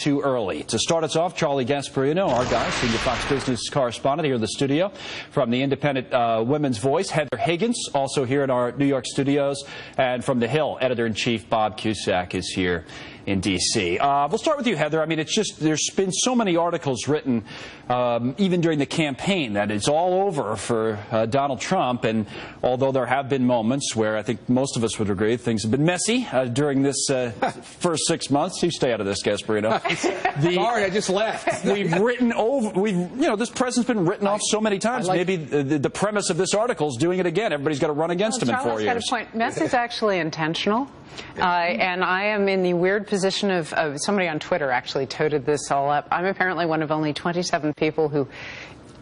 too early. To start us off, Charlie Gasparino, our guy, senior Fox Business correspondent here in the studio. From the Independent Women's Voice, Heather Higgins, also here in our New York studios. And from The Hill, editor-in-chief Bob Cusack is here in D.C. We'll start with you, Heather. I mean, it's just, there's been so many articles written, even during the campaign, that it's all over for Donald Trump. And although there have been moments where I think most of us would agree things have been messy during this first 6 months. You stay out of this, Gasparino. Sorry, I just left. We've written over, this president's been written off so many times. Maybe the premise of this article is doing it again. Everybody's got to run against him in 4 years. Charlie's got a point. Mess is actually intentional. And I am in the weird position of somebody on Twitter actually toted this all up. I'm apparently one of only 27 people who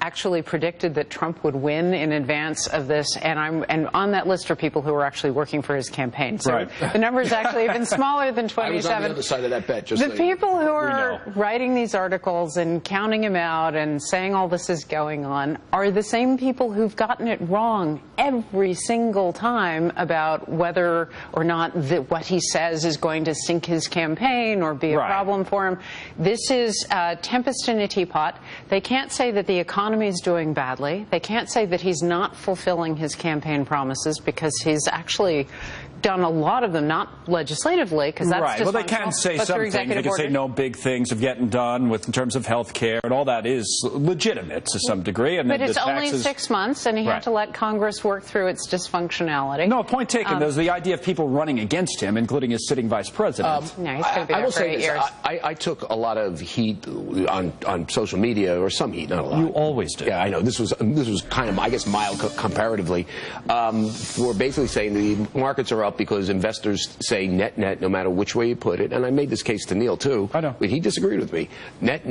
actually predicted that Trump would win in advance of this, and on that list are people who are actually working for his campaign. So right. The number is actually even smaller than 27. I was on the other side of that bet. Just the people who are writing these articles and counting him out and saying all this is going on are the same people who've gotten it wrong every single time about whether or not what he says is going to sink his campaign or be a problem for him. This is a tempest in a teapot. They can't say that the economy is doing badly. They can't say that he's not fulfilling his campaign promises, because he's actually done a lot of them, not legislatively, because that's right. Well, they can say some things. They can say no big things of getting done in terms of health care, and all that is legitimate to some degree. And but it's only 6 months, and he had to let Congress work through its dysfunctionality. No, point taken. There's the idea of people running against him, including his sitting vice president. No, he's going to be there for 8 years. I took a lot of heat on social media, or some heat, not a lot. You always do. Yeah, I know. This was kind of, I guess, mild comparatively, for basically saying the markets are up because investors say net, no matter which way you put it. And I made this case to Neil, too. I know. But he disagreed with me. Net,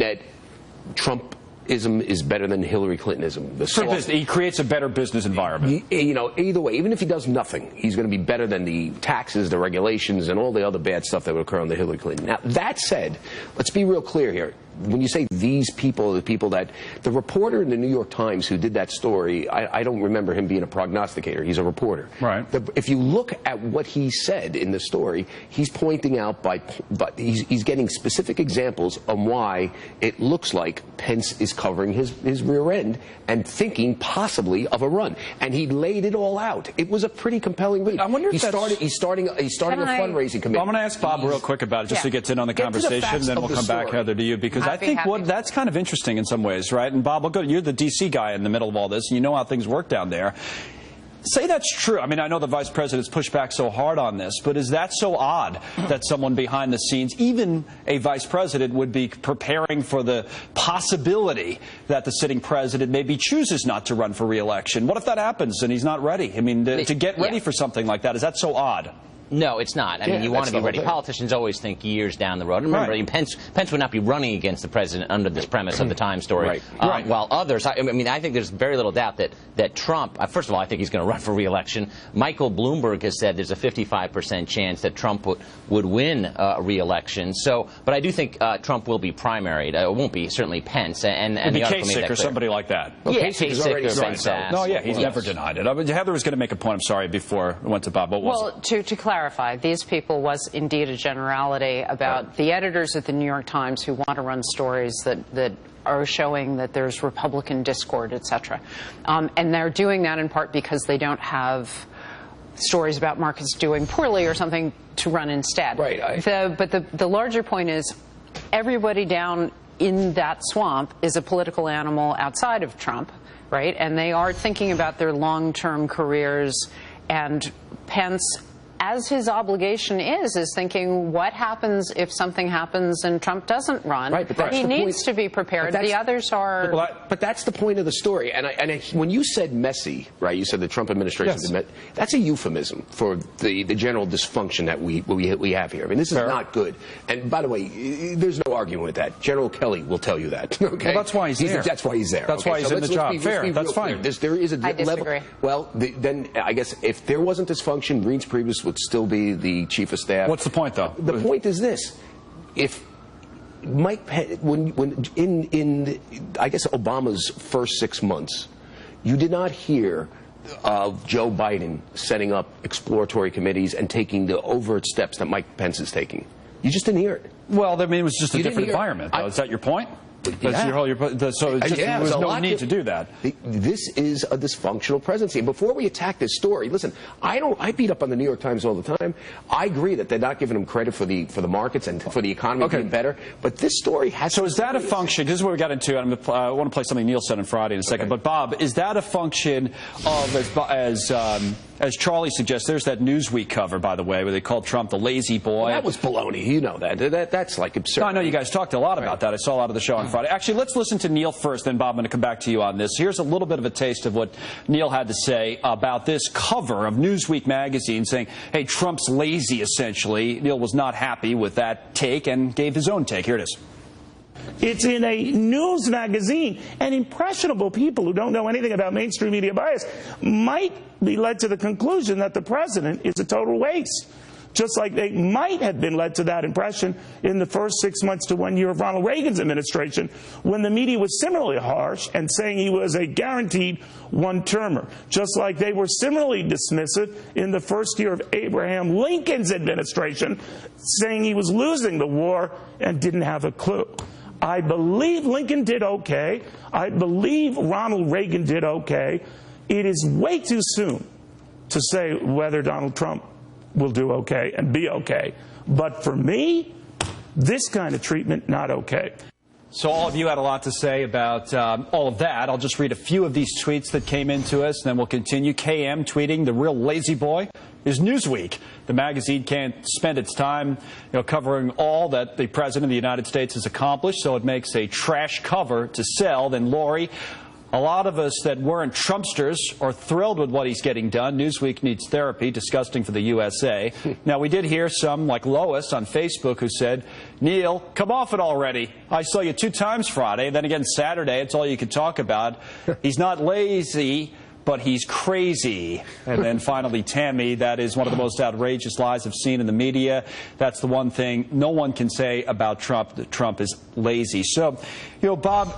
Trumpism is better than Hillary Clintonism. He creates a better business environment. Either way, even if he does nothing, he's going to be better than the taxes, the regulations, and all the other bad stuff that would occur under Hillary Clinton. Now, that said, let's be real clear here. When you say these people, the people that the reporter in the New York Times who did that story, I don't remember him being a prognosticator. He's a reporter. Right. If you look at what he said in the story, he's pointing out but he's getting specific examples on why it looks like Pence is covering his rear end and thinking possibly of a run. And he laid it all out. It was a pretty compelling read. I wonder if he's starting a fundraising committee. I'm going to ask Bob real quick about it, just so he gets in on the conversation, then we'll come back, Heather, to you, because I think that's kind of interesting in some ways, right? And Bob, you're the D.C. guy in the middle of all this, and you know how things work down there. Say that's true. I mean, I know the vice president's pushed back so hard on this, but is that so odd that someone behind the scenes, even a vice president, would be preparing for the possibility that the sitting president maybe chooses not to run for re-election? What if that happens and he's not ready? I mean, to get ready for something like that, is that so odd? No, it's not. I mean, you want to be ready. Politicians always think years down the road. And remember, Pence would not be running against the president under this premise of the Times story. While others, I mean, I think there's very little doubt that Trump, first of all, I think he's going to run for re-election. Michael Bloomberg has said there's a 55% chance that Trump would win re-election. So, but I do think Trump will be primaried. It won't be certainly Pence. And the Kasich or somebody like that. Well, Kasich already Pence. No, he's never denied it. I mean, Heather was going to make a point. I'm sorry, before I went to Bob. What was it? To clarify, these people was indeed a generality about the editors at the New York Times who want to run stories that are showing that there's Republican discord, etc. And they're doing that in part because they don't have stories about markets doing poorly or something to run instead. Right. But the larger point is everybody down in that swamp is a political animal outside of Trump, right? And they are thinking about their long-term careers, and Pence, as his obligation is thinking, what happens if something happens and Trump doesn't run? Right, but he needs to be prepared. The others are... But that's the point of the story. And when you said messy, right, you said the Trump administration, that's a euphemism for the general dysfunction that we have here. I mean, this is not good. And by the way, there's no arguing with that. General Kelly will tell you that. Okay? Well, that's why he's there. That's why he's there. That's why he's in the job. Fair. That's fine. There is a I disagree. Well, then I guess if there wasn't dysfunction, Reince Priebus would still be the chief of staff. What's the point, though? The point is this: if Mike Pence, when in I guess Obama's first 6 months, you did not hear of Joe Biden setting up exploratory committees and taking the overt steps that Mike Pence is taking. You just didn't hear it. Well, I mean, it was just a different environment, though. Is that your point? Yeah. So there was no need to do that. This is a dysfunctional presidency. And before we attack this story, listen, I beat up on the New York Times all the time. I agree that they're not giving them credit for the markets and for the economy being better. But this story has. So is that a function? This is what we got into. I want to play something Neil said on Friday in a second. But Bob, is that a function of as Charlie suggests? There's that Newsweek cover, by the way, where they called Trump the lazy boy. Well, that was baloney. You know that. That's like absurd. No, I know you guys talked a lot about that. I saw a lot of the show on Friday. Actually, let's listen to Neil first, then Bob, I'm going to come back to you on this. Here's a little bit of a taste of what Neil had to say about this cover of Newsweek magazine saying, hey, Trump's lazy, essentially. Neil was not happy with that take and gave his own take. Here it is. It's in a news magazine, and impressionable people who don't know anything about mainstream media bias might be led to the conclusion that the president is a total waste. Just like they might have been led to that impression in the first 6 months to 1 year of Ronald Reagan's administration, when the media was similarly harsh and saying he was a guaranteed one-termer. Just like they were similarly dismissive in the first year of Abraham Lincoln's administration, saying he was losing the war and didn't have a clue. I believe Lincoln did okay. I believe Ronald Reagan did okay. It is way too soon to say whether Donald Trump will do okay and be okay. But for me, this kind of treatment, not okay. So all of you had a lot to say about all of that. I'll just read a few of these tweets that came into us, and then we'll continue. KM tweeting, the real lazy boy is Newsweek. The magazine can't spend its time covering all that the President of the United States has accomplished, so it makes a trash cover to sell. Then Lori, a lot of us that weren't Trumpsters are thrilled with what he's getting done. Newsweek needs therapy. Disgusting for the USA. Now, we did hear some, like Lois on Facebook, who said, Neil, come off it already. I saw you 2 times Friday. Then again, Saturday, it's all you could talk about. He's not lazy, but he's crazy. And then finally, Tammy, that is one of the most outrageous lies I've seen in the media. That's the one thing no one can say about Trump, that Trump is lazy. So, Bob,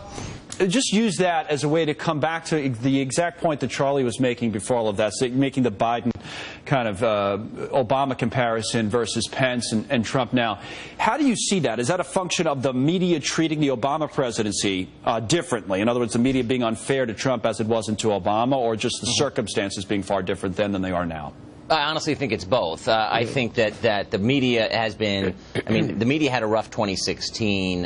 just use that as a way to come back to the exact point that Charlie was making before all of that, so making the Biden kind of Obama comparison versus Pence and Trump now. How do you see that? Is that a function of the media treating the Obama presidency differently? In other words, the media being unfair to Trump as it wasn't to Obama, or just the circumstances being far different then than they are now? I honestly think it's both. I think that the media has been, the media had a rough 2016.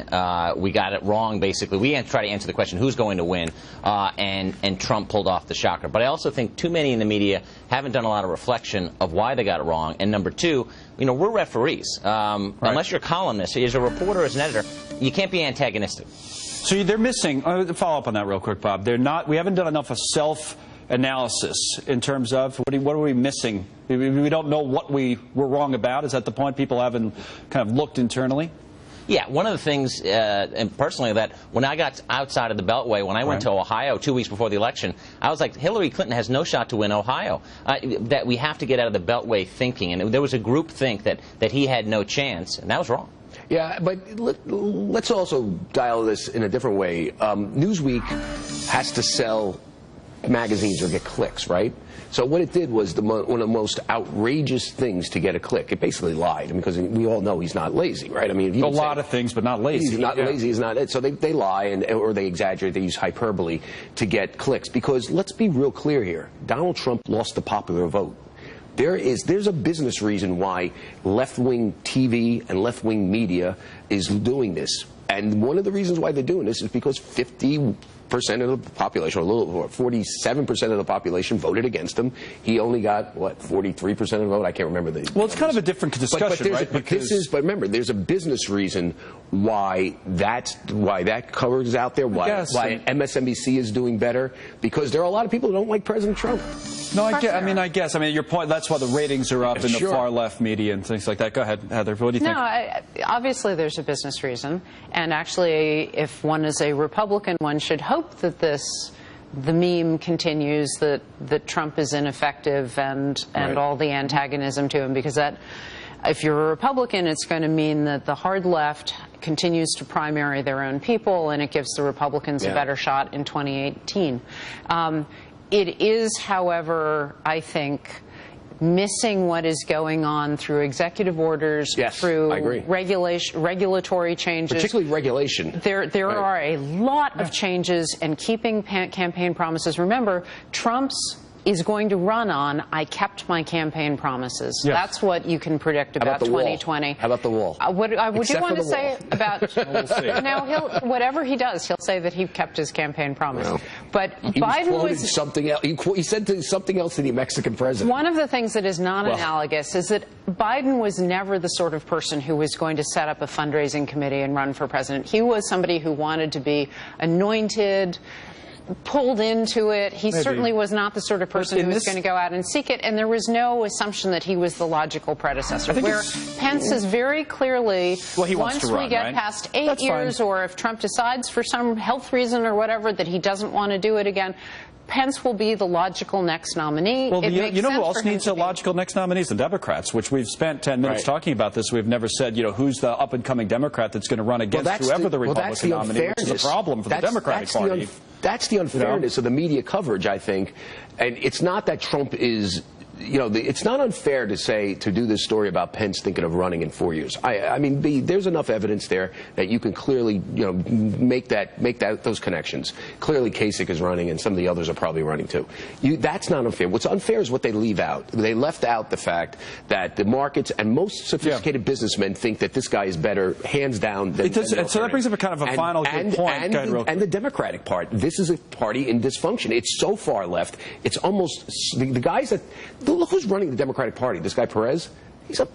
We got it wrong, basically. We had to try to answer the question, who's going to win? And Trump pulled off the shocker. But I also think too many in the media haven't done a lot of reflection of why they got it wrong. And number two, we're referees. Right. Unless you're a columnist, as a reporter, as an editor, you can't be antagonistic. So they're missing, follow up on that real quick, Bob. We haven't done enough of self-analysis in terms of what are we missing? We don't know what we were wrong about. Is that the point? People haven't kind of looked internally? Yeah, one of the things, and personally, that when I got outside of the Beltway, when I went to Ohio 2 weeks before the election, I was like, Hillary Clinton has no shot to win Ohio. That we have to get out of the Beltway thinking. And there was a group think that he had no chance, and that was wrong. Yeah, but let's also dial this in a different way. Newsweek has to sell magazines or get clicks, right? So what it did was one of the most outrageous things to get a click. It basically lied, because we all know he's not lazy, right? I mean, a lot of things, but not lazy. He's not lazy. He's not it. So they lie or they exaggerate. They use hyperbole to get clicks. Because let's be real clear here: Donald Trump lost the popular vote. There's a business reason why left-wing TV and left-wing media is doing this. And one of the reasons why they're doing this is because 50% of the population, or a little over 47% of the population voted against him. He only got, 43% of the vote? I can't remember the Well, it's kind of a different discussion, right? But remember, there's a business reason why that cover is out there, why MSNBC is doing better, because there are a lot of people who don't like President Trump. No, I guess. Your point, that's why the ratings are up in the far left media and things like that. Go ahead, Heather. What do you think? No, obviously there's a business reason. And actually, if one is a Republican, one should hope that the meme continues, that Trump is ineffective and all the antagonism to him, because that, if you're a Republican, it's going to mean that the hard left continues to primary their own people, and it gives the Republicans a better shot in 2018. It is, however, I think, missing what is going on through executive orders, yes, through I agree. regulatory changes. Particularly regulation. There right. are a lot of changes and keeping campaign promises. Remember, Trump's is going to run on, I kept my campaign promises. Yes. That's what you can predict about 2020. How about the wall? What would you want to say about... We'll see. Now, whatever he does, he'll say that he kept his campaign promise. Well, but Biden was something else. He said something else to the Mexican president. One of the things that is not analogous is that Biden was never the sort of person who was going to set up a fundraising committee and run for president. He was somebody who wanted to be anointed, pulled into it. He certainly was not the sort of person who was going to go out and seek it, and there was no assumption that he was the logical predecessor. Where Pence is very clearly, once we get past 8 years, or if Trump decides for some health reason or whatever that he doesn't want to do it again, Pence will be the logical next nominee. Well, you know who else needs a logical next nominee? The Democrats, which we've spent 10 minutes talking about this. We've never said, who's the up-and-coming Democrat that's going to run against whoever the Republican nominee, which is a problem for the Democratic Party. That's the unfairness of the media coverage, I think. And it's not that Trump is... it's not unfair to do this story about Pence thinking of running in 4 years. I mean, there's enough evidence there that you can clearly, make those connections. Clearly, Kasich is running, and some of the others are probably running too. That's not unfair. What's unfair is what they leave out. They left out the fact that the markets and most sophisticated businessmen think that this guy is better, hands down. So that brings up a kind of a final good point. And the Democratic part. This is a party in dysfunction. It's so far left. It's almost the guys that. Look who's running the Democratic Party. This guy Perez. He's a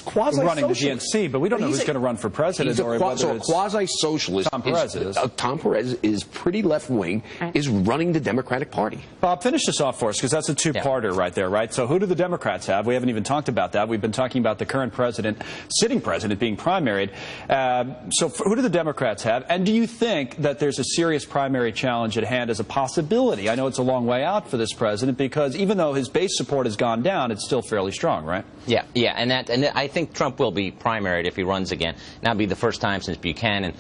quasi-socialist. Running the DNC, but we don't know who's going to run for president. He's a quasi-socialist. Tom Perez is. Tom Perez is pretty left-wing, is running the Democratic Party. Bob, finish this off for us, because that's a two-parter right there, right? So who do the Democrats have? We haven't even talked about that. We've been talking about the current president, sitting president, being primaried. So who do the Democrats have? And do you think that there's a serious primary challenge at hand as a possibility? I know it's a long way out for this president, because even though his base support has gone down, it's still fairly strong, right? Yeah. And I think Trump will be primaried if he runs again. That'll be the first time since Buchanan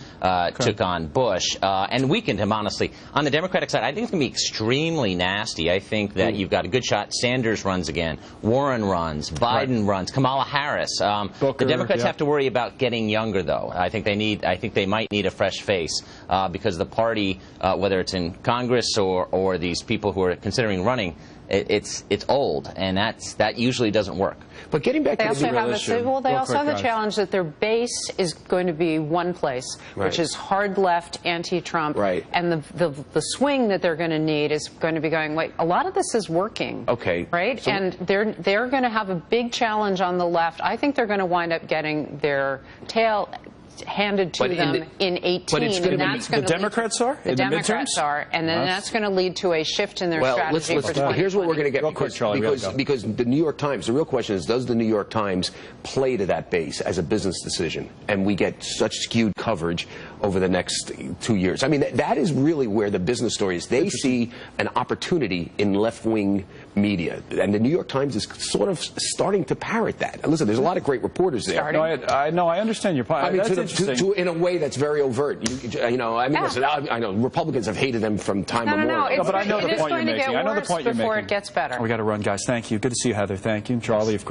took on Bush and weakened him, honestly. On the Democratic side, I think it's going to be extremely nasty. I think that you've got a good shot. Sanders runs again. Warren runs. Biden runs. Kamala Harris. Booker, the Democrats have to worry about getting younger, though. I think they might need a fresh face because the party, whether it's in Congress or these people who are considering running, it's old, and that usually doesn't work. But getting back to the real issue, they also have the challenge that their base is going to be one place, which is hard left, anti-Trump, and the swing that they're going to need is going to be going, wait, a lot of this is working, right? So, and they're going to have a big challenge on the left. I think they're going to wind up getting their tail handed to them in 18, and that's going to the Democrats are? The Democrats are, and then that's going to lead to a shift in their strategy for 2020. Here's what we're going to get, because the New York Times, the real question is, does the New York Times play to that base as a business decision? And we get such skewed coverage over the next 2 years. I mean, that is really where the business story is. They see an opportunity in left-wing media, and the New York Times is sort of starting to parrot that. Listen, there's a lot of great reporters there. No, I understand your point. I mean, in a way that's very overt. Listen, I know Republicans have hated them from time immemorial. But I know the point you're making. I know the point you're making. Before it gets better. We got to run, guys. Thank you. Good to see you, Heather. Thank you, Charlie. Of course.